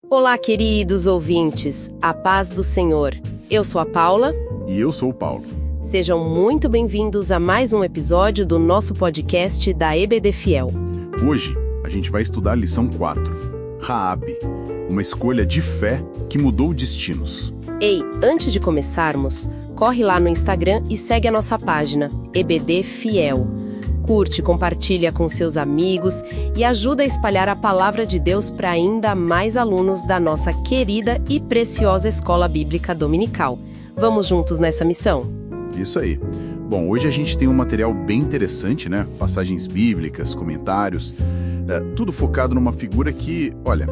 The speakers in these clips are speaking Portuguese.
Olá, queridos ouvintes, a paz do Senhor. Eu sou a Paula. E eu sou o Paulo. Sejam muito bem-vindos a mais um episódio do nosso podcast da EBD Fiel. Hoje, a gente vai estudar a lição 4, Raabe, uma escolha de fé que mudou destinos. Ei, antes de começarmos, corre lá no Instagram e segue a nossa página, EBD Fiel. Curte, compartilha com seus amigos e ajuda a espalhar a palavra de Deus para ainda mais alunos da nossa querida e preciosa Escola Bíblica Dominical. Vamos juntos nessa missão? Isso aí. Bom, hoje a gente tem um material bem interessante, né? Passagens bíblicas, comentários, tudo focado numa figura que, olha,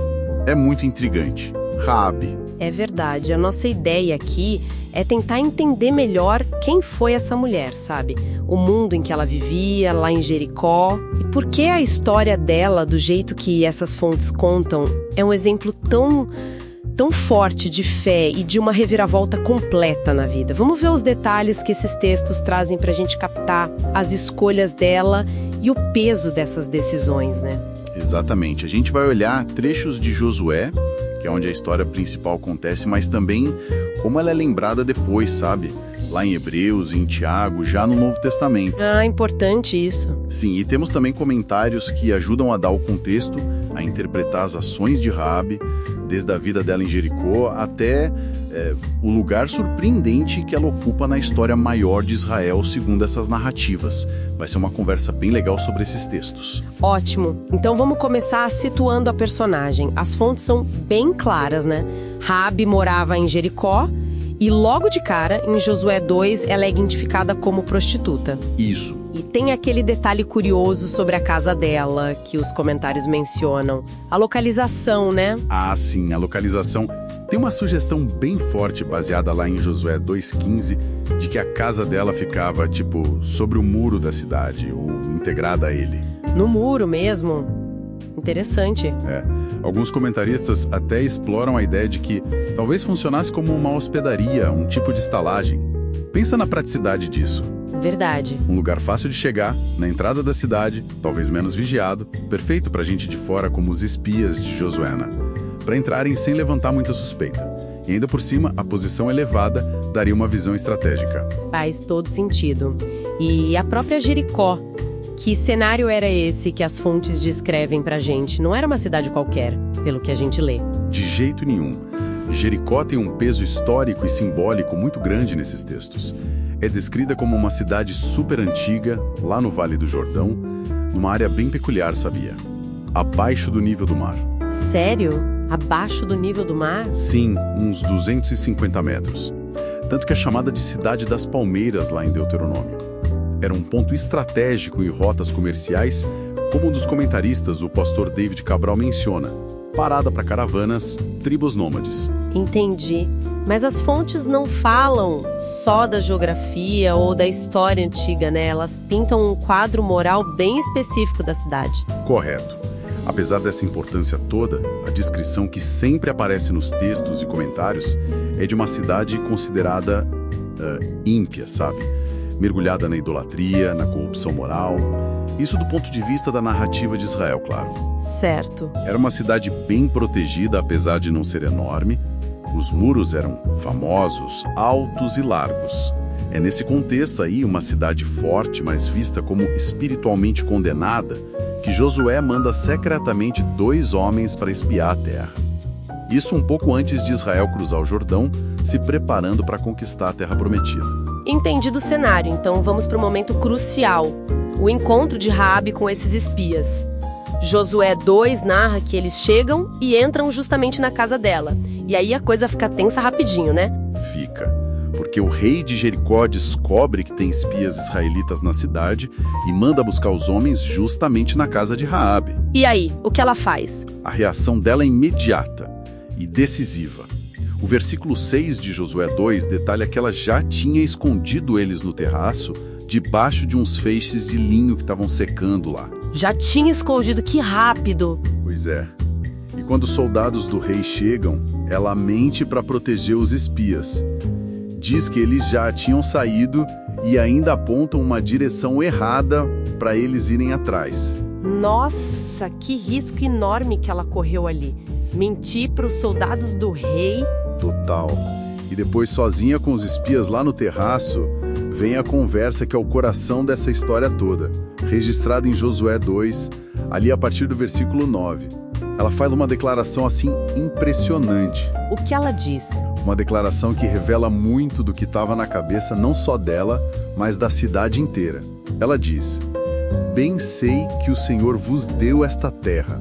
é muito intrigante. Raabe. É verdade, a nossa ideia aqui é tentar entender melhor quem foi essa mulher, sabe? O mundo em que ela vivia, lá em Jericó, e por que a história dela, do jeito que essas fontes contam, é um exemplo tão forte de fé e de uma reviravolta completa na vida. Vamos ver os detalhes que esses textos trazem pra gente captar as escolhas dela e o peso dessas decisões, né? Exatamente. A gente vai olhar trechos de Josué, que é onde a história principal acontece, mas também como ela é lembrada depois, sabe? Lá em Hebreus, em Tiago, já no Novo Testamento. Ah, importante isso. Sim, e temos também comentários que ajudam a dar o contexto, a interpretar as ações de Raabe, desde a vida dela em Jericó até o lugar surpreendente que ela ocupa na história maior de Israel, segundo essas narrativas. Vai ser uma conversa bem legal sobre esses textos. Ótimo. Então vamos começar situando a personagem. As fontes são bem claras, né? Raabe morava em Jericó e logo de cara, em Josué 2, ela é identificada como prostituta. Isso. E tem aquele detalhe curioso sobre a casa dela, que os comentários mencionam. A localização, né? Ah, sim, a localização. Tem uma sugestão bem forte, baseada lá em Josué 2,15, de que a casa dela ficava, sobre o muro da cidade, ou integrada a ele. No muro mesmo? Interessante. Alguns comentaristas até exploram a ideia de que talvez funcionasse como uma hospedaria, um tipo de estalagem. Pensa na praticidade disso. Verdade. Um lugar fácil de chegar, na entrada da cidade, talvez menos vigiado, perfeito pra gente de fora como os espias de Josué, né? Pra entrarem sem levantar muita suspeita. E ainda por cima, a posição elevada daria uma visão estratégica. Faz todo sentido. E a própria Jericó. Que cenário era esse que as fontes descrevem pra gente? Não era uma cidade qualquer, pelo que a gente lê. De jeito nenhum. Jericó tem um peso histórico e simbólico muito grande nesses textos. É descrita como uma cidade super antiga, lá no Vale do Jordão, numa área bem peculiar, sabia? Abaixo do nível do mar. Sério? Abaixo do nível do mar? Sim, uns 250 metros. Tanto que é chamada de Cidade das Palmeiras lá em Deuteronômio. Era um ponto estratégico em rotas comerciais, como um dos comentaristas, o pastor David Cabral, menciona. Parada para caravanas, tribos nômades. Entendi. Mas as fontes não falam só da geografia ou da história antiga, né? Elas pintam um quadro moral bem específico da cidade. Correto. Apesar dessa importância toda, a descrição que sempre aparece nos textos e comentários é de uma cidade considerada ímpia, sabe? Mergulhada na idolatria, na corrupção moral. Isso do ponto de vista da narrativa de Israel, claro. Certo. Era uma cidade bem protegida, apesar de não ser enorme. Os muros eram famosos, altos e largos. É nesse contexto aí, uma cidade forte, mas vista como espiritualmente condenada, que Josué manda secretamente 2 homens para espiar a terra. Isso um pouco antes de Israel cruzar o Jordão, se preparando para conquistar a terra prometida. Entendido o cenário, então vamos para o momento crucial. O encontro de Raabe com esses espias. Josué 2 narra que eles chegam e entram justamente na casa dela. E aí a coisa fica tensa rapidinho, né? Fica. Porque o rei de Jericó descobre que tem espias israelitas na cidade e manda buscar os homens justamente na casa de Raabe. E aí, o que ela faz? A reação dela é imediata e decisiva. O versículo 6 de Josué 2 detalha que ela já tinha escondido eles no terraço, debaixo de uns feixes de linho que estavam secando lá. Já tinha escondido, que rápido! Pois é. E quando os soldados do rei chegam, ela mente para proteger os espias. Diz que eles já tinham saído e ainda apontam uma direção errada para eles irem atrás. Nossa, que risco enorme que ela correu ali. Mentir para os soldados do rei? Total. E depois, sozinha com os espias lá no terraço, vem a conversa que é o coração dessa história toda, registrada em Josué 2, ali a partir do versículo 9. Ela faz uma declaração assim impressionante. O que ela diz? Uma declaração que revela muito do que estava na cabeça não só dela, mas da cidade inteira. Ela diz: "Bem sei que o Senhor vos deu esta terra."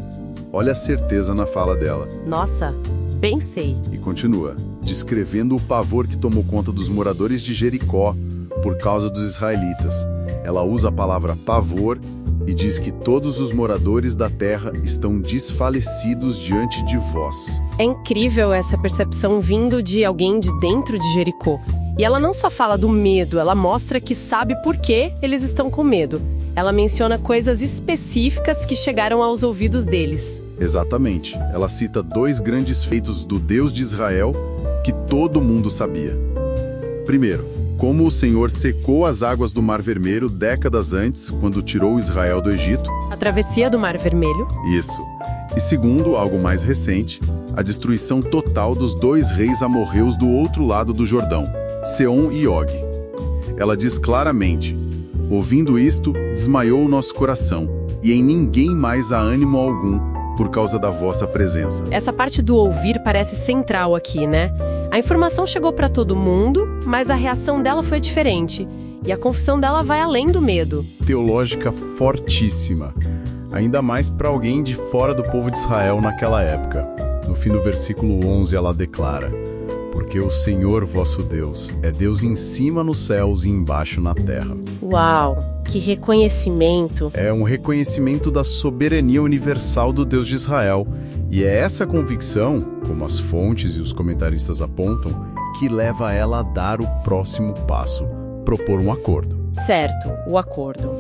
Olha a certeza na fala dela. Nossa, bem sei. E continua, descrevendo o pavor que tomou conta dos moradores de Jericó por causa dos israelitas. Ela usa a palavra pavor e diz que todos os moradores da terra estão desfalecidos diante de vós. É incrível essa percepção vindo de alguém de dentro de Jericó. E ela não só fala do medo, ela mostra que sabe por que eles estão com medo. Ela menciona coisas específicas que chegaram aos ouvidos deles. Exatamente. Ela cita 2 grandes feitos do Deus de Israel que todo mundo sabia. Primeiro, como o Senhor secou as águas do Mar Vermelho décadas antes, quando tirou Israel do Egito. A travessia do Mar Vermelho. Isso. E segundo, algo mais recente, a destruição total dos 2 reis amorreus do outro lado do Jordão, Seom e Og. Ela diz claramente: "Ouvindo isto, desmaiou o nosso coração, e em ninguém mais há ânimo algum, por causa da vossa presença." Essa parte do ouvir parece central aqui, né? A informação chegou para todo mundo, mas a reação dela foi diferente. E a confissão dela vai além do medo. Teológica fortíssima, ainda mais para alguém de fora do povo de Israel naquela época. No fim do versículo 11 ela declara: "Porque o Senhor vosso Deus é Deus em cima nos céus e embaixo na terra." Uau, que reconhecimento! É um reconhecimento da soberania universal do Deus de Israel. E é essa convicção, como as fontes e os comentaristas apontam, que leva ela a dar o próximo passo, propor um acordo. Certo, o acordo.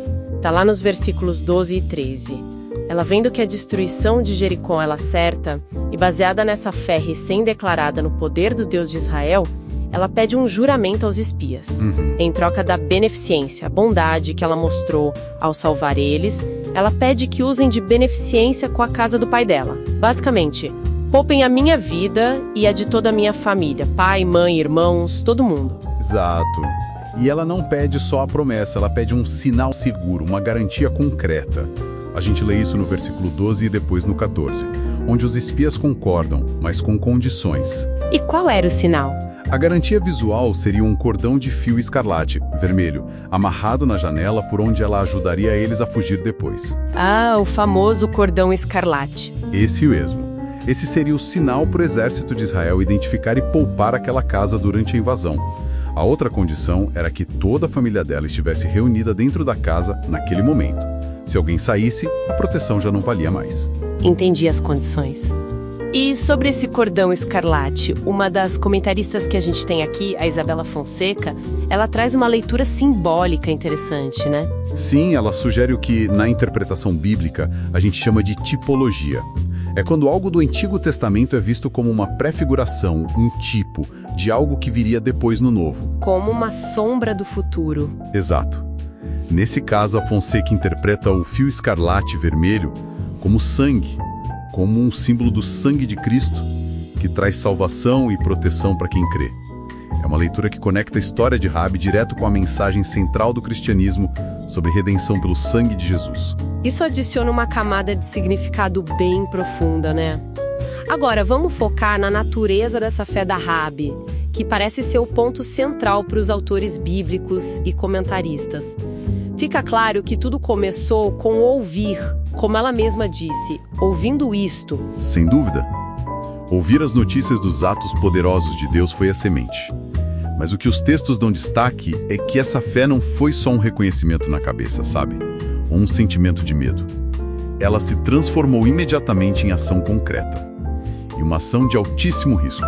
Tá lá nos versículos 12 e 13. Ela vendo que a destruição de Jericó ela certa, e baseada nessa fé recém-declarada no poder do Deus de Israel, ela pede um juramento aos espias. Em troca da beneficência, a bondade que ela mostrou ao salvar eles, ela pede que usem de beneficência com a casa do pai dela. Basicamente, poupem a minha vida e a de toda a minha família, pai, mãe, irmãos, todo mundo. Exato. E ela não pede só a promessa, ela pede um sinal seguro, uma garantia concreta. A gente lê isso no versículo 12 e depois no 14, onde os espias concordam, mas com condições. E qual era o sinal? A garantia visual seria um cordão de fio escarlate, vermelho, amarrado na janela por onde ela ajudaria eles a fugir depois. Ah, o famoso cordão escarlate. Esse mesmo. Esse seria o sinal para o exército de Israel identificar e poupar aquela casa durante a invasão. A outra condição era que toda a família dela estivesse reunida dentro da casa naquele momento. Se alguém saísse, a proteção já não valia mais. Entendi as condições. E sobre esse cordão escarlate, uma das comentaristas que a gente tem aqui, a Isabela Fonseca, ela traz uma leitura simbólica interessante, né? Sim, ela sugere o que, na interpretação bíblica, a gente chama de tipologia. É quando algo do Antigo Testamento é visto como uma prefiguração, um tipo, de algo que viria depois no Novo. Como uma sombra do futuro. Exato. Nesse caso, a Fonseca interpreta o fio escarlate vermelho como sangue, como um símbolo do sangue de Cristo, que traz salvação e proteção para quem crê. É uma leitura que conecta a história de Raabe direto com a mensagem central do cristianismo sobre redenção pelo sangue de Jesus. Isso adiciona uma camada de significado bem profunda, né? Agora, vamos focar na natureza dessa fé da Raabe, que parece ser o ponto central para os autores bíblicos e comentaristas. Fica claro que tudo começou com ouvir, como ela mesma disse, ouvindo isto. Sem dúvida. Ouvir as notícias dos atos poderosos de Deus foi a semente. Mas o que os textos dão destaque é que essa fé não foi só um reconhecimento na cabeça, sabe? Ou um sentimento de medo. Ela se transformou imediatamente em ação concreta. E uma ação de altíssimo risco.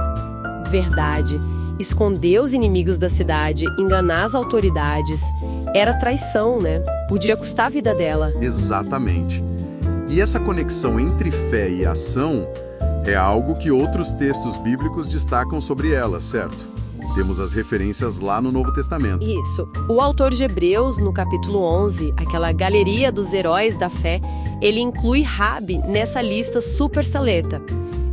Verdade. Esconder os inimigos da cidade, enganar as autoridades, era traição, né? Podia custar a vida dela. Exatamente. E essa conexão entre fé e ação é algo que outros textos bíblicos destacam sobre ela, certo? Temos as referências lá no Novo Testamento. Isso. O autor de Hebreus, no capítulo 11, aquela galeria dos heróis da fé, ele inclui Raabe nessa lista super seleta.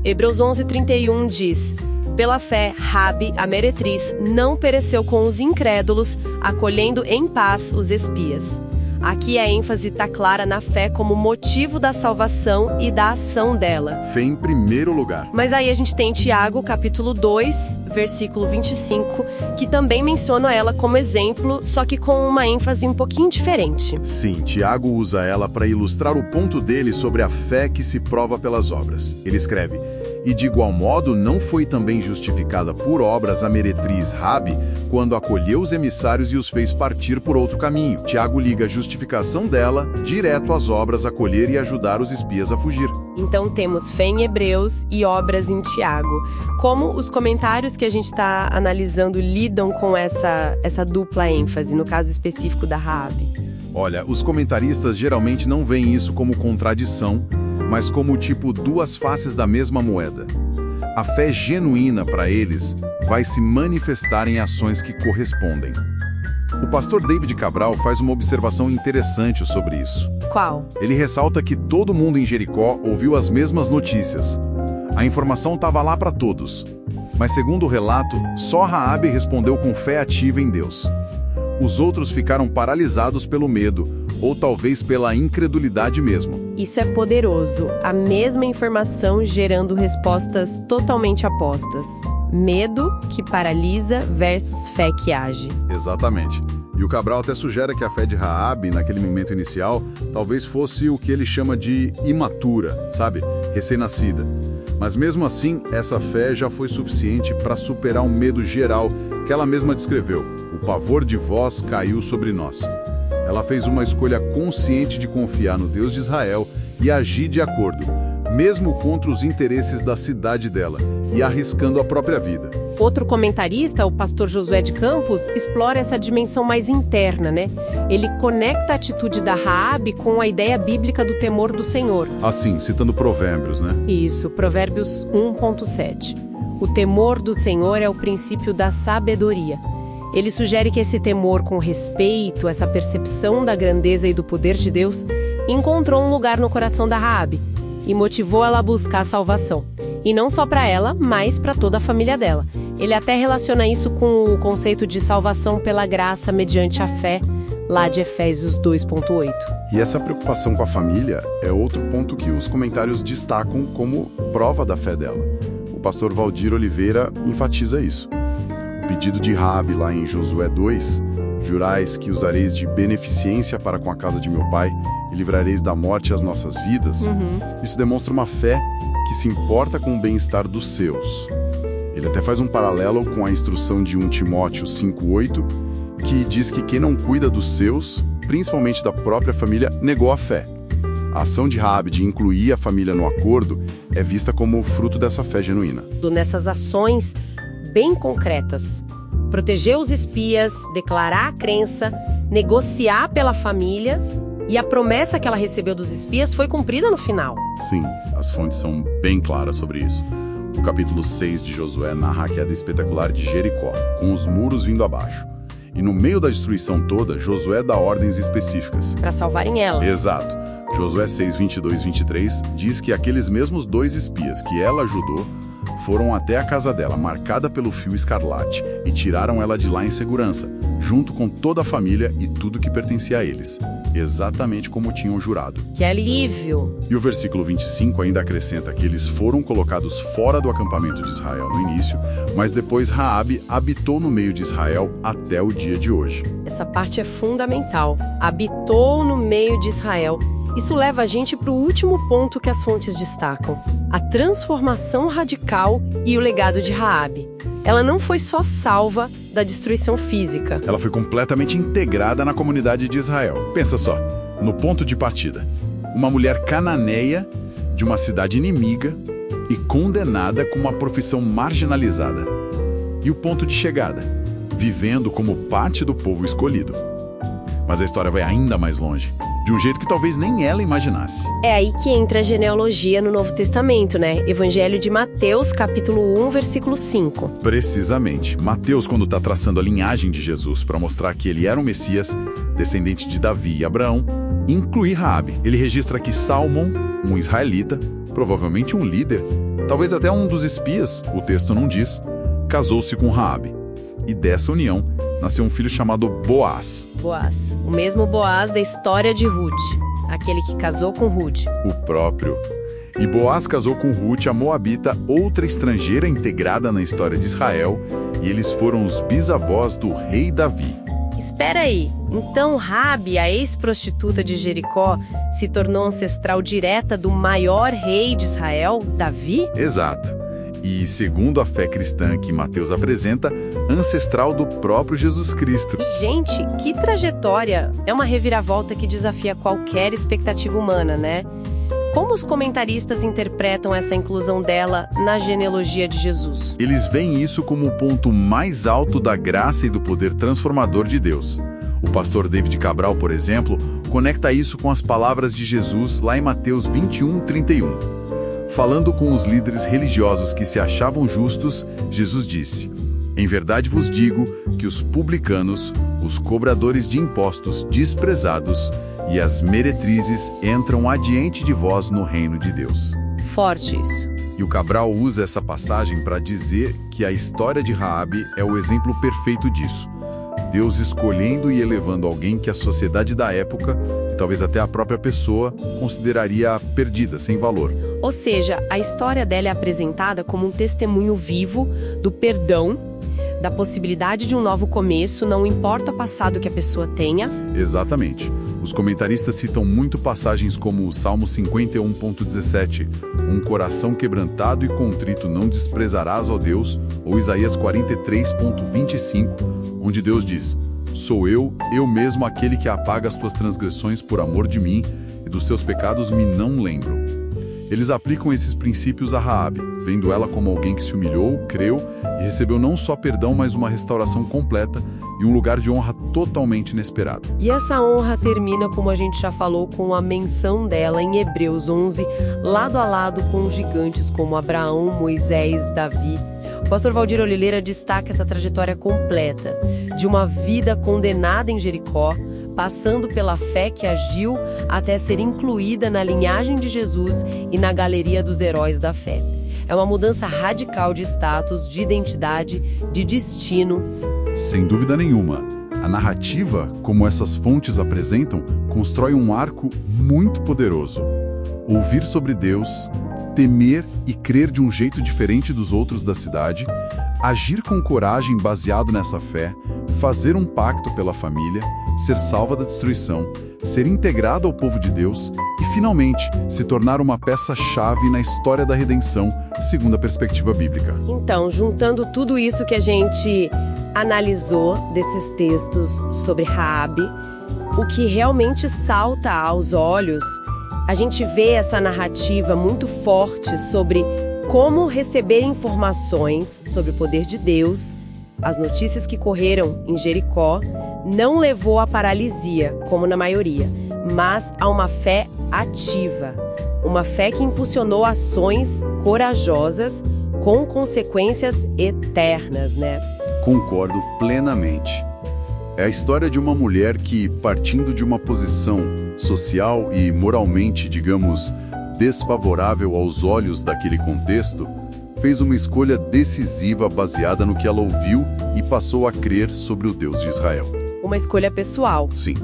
Hebreus 11:31 diz: pela fé, Raabe, a meretriz, não pereceu com os incrédulos, acolhendo em paz os espias. Aqui a ênfase está clara na fé como motivo da salvação e da ação dela. Fé em primeiro lugar. Mas aí a gente tem Tiago, capítulo 2, versículo 25, que também menciona ela como exemplo, só que com uma ênfase um pouquinho diferente. Sim, Tiago usa ela para ilustrar o ponto dele sobre a fé que se prova pelas obras. Ele escreve: e de igual modo não foi também justificada por obras a meretriz Raabe, quando acolheu os emissários e os fez partir por outro caminho. Tiago liga a justificação dela direto às obras, acolher e ajudar os espias a fugir. Então temos fé em Hebreus e obras em Tiago. Como os comentários que a gente está analisando lidam com essa dupla ênfase, no caso específico da Raabe? Olha, os comentaristas geralmente não veem isso como contradição, mas como tipo duas faces da mesma moeda. A fé genuína para eles vai se manifestar em ações que correspondem. O pastor David Cabral faz uma observação interessante sobre isso. Qual? Ele ressalta que todo mundo em Jericó ouviu as mesmas notícias. A informação estava lá para todos. Mas segundo o relato, só Raabe respondeu com fé ativa em Deus. Os outros ficaram paralisados pelo medo, ou talvez pela incredulidade mesmo. Isso é poderoso. A mesma informação gerando respostas totalmente opostas. Medo que paralisa versus fé que age. Exatamente. E o Cabral até sugere que a fé de Raabe, naquele momento inicial, talvez fosse o que ele chama de imatura, sabe? Recém-nascida. Mas mesmo assim, essa fé já foi suficiente para superar um medo geral que ela mesma descreveu. O pavor de vós caiu sobre nós. Ela fez uma escolha consciente de confiar no Deus de Israel e agir de acordo, mesmo contra os interesses da cidade dela, e arriscando a própria vida. Outro comentarista, o pastor Josué de Campos, explora essa dimensão mais interna, né? Ele conecta a atitude da Raabe com a ideia bíblica do temor do Senhor. Assim, citando Provérbios, né? Isso, Provérbios 1.7. O temor do Senhor é o princípio da sabedoria. Ele sugere que esse temor com respeito, essa percepção da grandeza e do poder de Deus, encontrou um lugar no coração da Raabe e motivou ela a buscar a salvação. E não só para ela, mas para toda a família dela. Ele até relaciona isso com o conceito de salvação pela graça mediante a fé, lá de Efésios 2.8. E essa preocupação com a família é outro ponto que os comentários destacam como prova da fé dela. O pastor Valdir Oliveira enfatiza isso. O pedido de Raabe lá em Josué 2, jurais que usareis de beneficência para com a casa de meu pai e livrareis da morte as nossas vidas, isso demonstra uma fé que se importa com o bem-estar dos seus. Ele até faz um paralelo com a instrução de 1 Timóteo 5,8, que diz que quem não cuida dos seus, principalmente da própria família, negou a fé. A ação de Raabe de incluir a família no acordo é vista como o fruto dessa fé genuína. Nessas ações bem concretas, proteger os espias, declarar a crença, negociar pela família, e a promessa que ela recebeu dos espias foi cumprida no final. Sim, as fontes são bem claras sobre isso. O capítulo 6 de Josué narra a queda espetacular de Jericó, com os muros vindo abaixo. E no meio da destruição toda, Josué dá ordens específicas. Para salvarem ela. Exato. Josué 6, 22, 23 diz que aqueles mesmos 2 espias que ela ajudou foram até a casa dela, marcada pelo fio escarlate, e tiraram ela de lá em segurança, junto com toda a família e tudo que pertencia a eles, exatamente como tinham jurado. Que alívio! E o versículo 25 ainda acrescenta que eles foram colocados fora do acampamento de Israel no início, mas depois Raabe habitou no meio de Israel até o dia de hoje. Essa parte é fundamental. Habitou no meio de Israel. Isso leva a gente para o último ponto que as fontes destacam: a transformação radical e o legado de Raabe. Ela não foi só salva da destruição física. Ela foi completamente integrada na comunidade de Israel. Pensa só, no ponto de partida, uma mulher cananeia de uma cidade inimiga e condenada com uma profissão marginalizada. E o ponto de chegada, vivendo como parte do povo escolhido. Mas a história vai ainda mais longe, de um jeito que talvez nem ela imaginasse. É aí que entra a genealogia no Novo Testamento, né? Evangelho de Mateus, capítulo 1, versículo 5. Precisamente. Mateus, quando está traçando a linhagem de Jesus para mostrar que ele era um Messias, descendente de Davi e Abraão, inclui Raabe. Ele registra que Salmão, um israelita, provavelmente um líder, Talvez até um dos espias, o texto não diz, casou-se com Raabe. E dessa união nasceu um filho chamado Boaz. Boaz, o mesmo Boaz da história de Ruth, aquele que casou com Ruth. O próprio. E Boaz casou com Ruth, a moabita, outra estrangeira integrada na história de Israel, e eles foram os bisavós do rei Davi. Espera aí, então Raabe, a ex-prostituta de Jericó, se tornou ancestral direta do maior rei de Israel, Davi? Exato. E, segundo a fé cristã que Mateus apresenta, ancestral do próprio Jesus Cristo. Gente, que trajetória! É uma reviravolta que desafia qualquer expectativa humana, né? Como os comentaristas interpretam essa inclusão dela na genealogia de Jesus? Eles veem isso como o ponto mais alto da graça e do poder transformador de Deus. O pastor David Cabral, por exemplo, conecta isso com as palavras de Jesus lá em Mateus 21:31. Falando com os líderes religiosos que se achavam justos, Jesus disse: "Em verdade vos digo que os publicanos, os cobradores de impostos desprezados e as meretrizes entram adiante de vós no reino de Deus." Forte isso. E o Cabral usa essa passagem para dizer que a história de Raabe é o exemplo perfeito disso. Deus escolhendo e elevando alguém que a sociedade da época, e talvez até a própria pessoa, consideraria perdida, sem valor. Ou seja, a história dela é apresentada como um testemunho vivo do perdão, da possibilidade de um novo começo, não importa o passado que a pessoa tenha. Exatamente. Os comentaristas citam muito passagens como o Salmo 51:17, "Um coração quebrantado e contrito não desprezarás, ó Deus", ou Isaías 43:25, onde Deus diz: "Sou eu mesmo aquele que apaga as tuas transgressões por amor de mim, e dos teus pecados me não lembro." Eles aplicam esses princípios a Raabe, vendo ela como alguém que se humilhou, creu e recebeu não só perdão, mas uma restauração completa e um lugar de honra totalmente inesperado. E essa honra termina, como a gente já falou, com a menção dela em Hebreus 11, lado a lado com gigantes como Abraão, Moisés, Davi. O pastor Valdir Oliveira destaca essa trajetória completa, de uma vida condenada em Jericó, passando pela fé que agiu até ser incluída na linhagem de Jesus e na galeria dos heróis da fé. É uma mudança radical de status, de identidade, de destino. Sem dúvida nenhuma, a narrativa, como essas fontes apresentam, constrói um arco muito poderoso. Ouvir sobre Deus, temer e crer de um jeito diferente dos outros da cidade, agir com coragem baseado nessa fé, fazer um pacto pela família, ser salva da destruição, ser integrado ao povo de Deus e, finalmente, se tornar uma peça-chave na história da redenção, segundo a perspectiva bíblica. Então, juntando tudo isso que a gente analisou desses textos sobre Raabe, o que realmente salta aos olhos, a gente vê essa narrativa muito forte sobre como receber informações sobre o poder de Deus. As notícias que correram em Jericó não levou à paralisia, como na maioria, mas a uma fé ativa. Uma fé que impulsionou ações corajosas com consequências eternas, né? Concordo plenamente. É a história de uma mulher que, partindo de uma posição social e moralmente, digamos, desfavorável aos olhos daquele contexto, fez uma escolha decisiva baseada no que ela ouviu e passou a crer sobre o Deus de Israel. Uma escolha pessoal. Sim,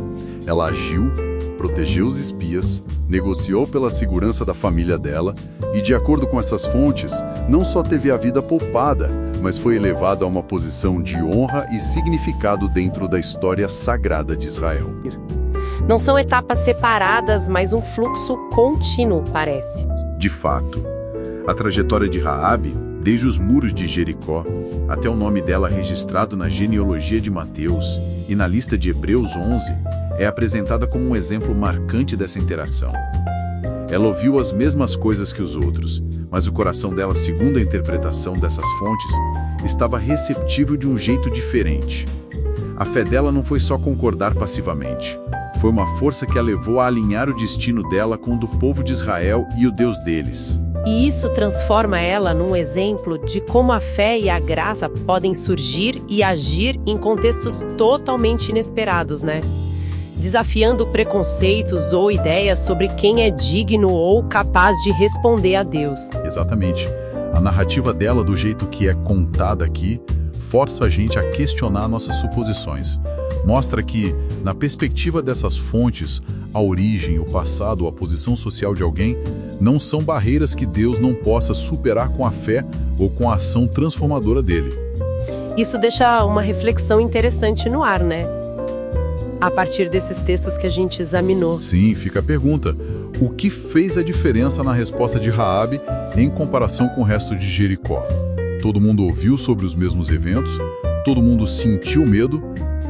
ela agiu, protegeu os espias, negociou pela segurança da família dela e, de acordo com essas fontes, não só teve a vida poupada, mas foi elevada a uma posição de honra e significado dentro da história sagrada de Israel. Não são etapas separadas, mas um fluxo contínuo, parece. De fato, a trajetória de Raabe, desde os muros de Jericó até o nome dela registrado na genealogia de Mateus e na lista de Hebreus 11, é apresentada como um exemplo marcante dessa interação. Ela ouviu as mesmas coisas que os outros, mas o coração dela, segundo a interpretação dessas fontes, estava receptível de um jeito diferente. A fé dela não foi só concordar passivamente. Foi uma força que a levou a alinhar o destino dela com o do povo de Israel e o Deus deles. E isso transforma ela num exemplo de como a fé e a graça podem surgir e agir em contextos totalmente inesperados, né? Desafiando preconceitos ou ideias sobre quem é digno ou capaz de responder a Deus. Exatamente. A narrativa dela, do jeito que é contada aqui, força a gente a questionar nossas suposições. Mostra que, na perspectiva dessas fontes, a origem, o passado, a posição social de alguém não são barreiras que Deus não possa superar com a fé ou com a ação transformadora dele. Isso deixa uma reflexão interessante no ar, né? A partir desses textos que a gente examinou. Sim, fica a pergunta: o que fez a diferença na resposta de Raabe em comparação com o resto de Jericó? Todo mundo ouviu sobre os mesmos eventos, todo mundo sentiu medo,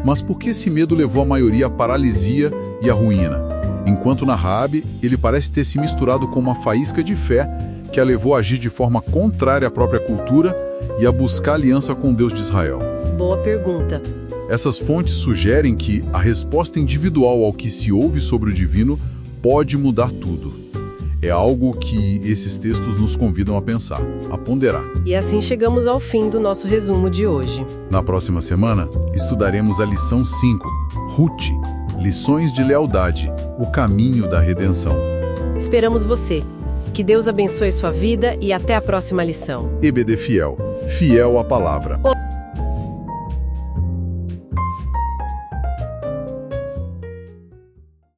mas por que esse medo levou a maioria à paralisia e à ruína? Enquanto na Raabe, ele parece ter se misturado com uma faísca de fé que a levou a agir de forma contrária à própria cultura e a buscar aliança com o Deus de Israel. Boa pergunta. Essas fontes sugerem que a resposta individual ao que se ouve sobre o divino pode mudar tudo. É algo que esses textos nos convidam a pensar, a ponderar. E assim chegamos ao fim do nosso resumo de hoje. Na próxima semana, estudaremos a lição 5, Ruth, Lições de Lealdade, o caminho da redenção. Esperamos você. Que Deus abençoe sua vida e até a próxima lição. EBD Fiel, fiel à palavra.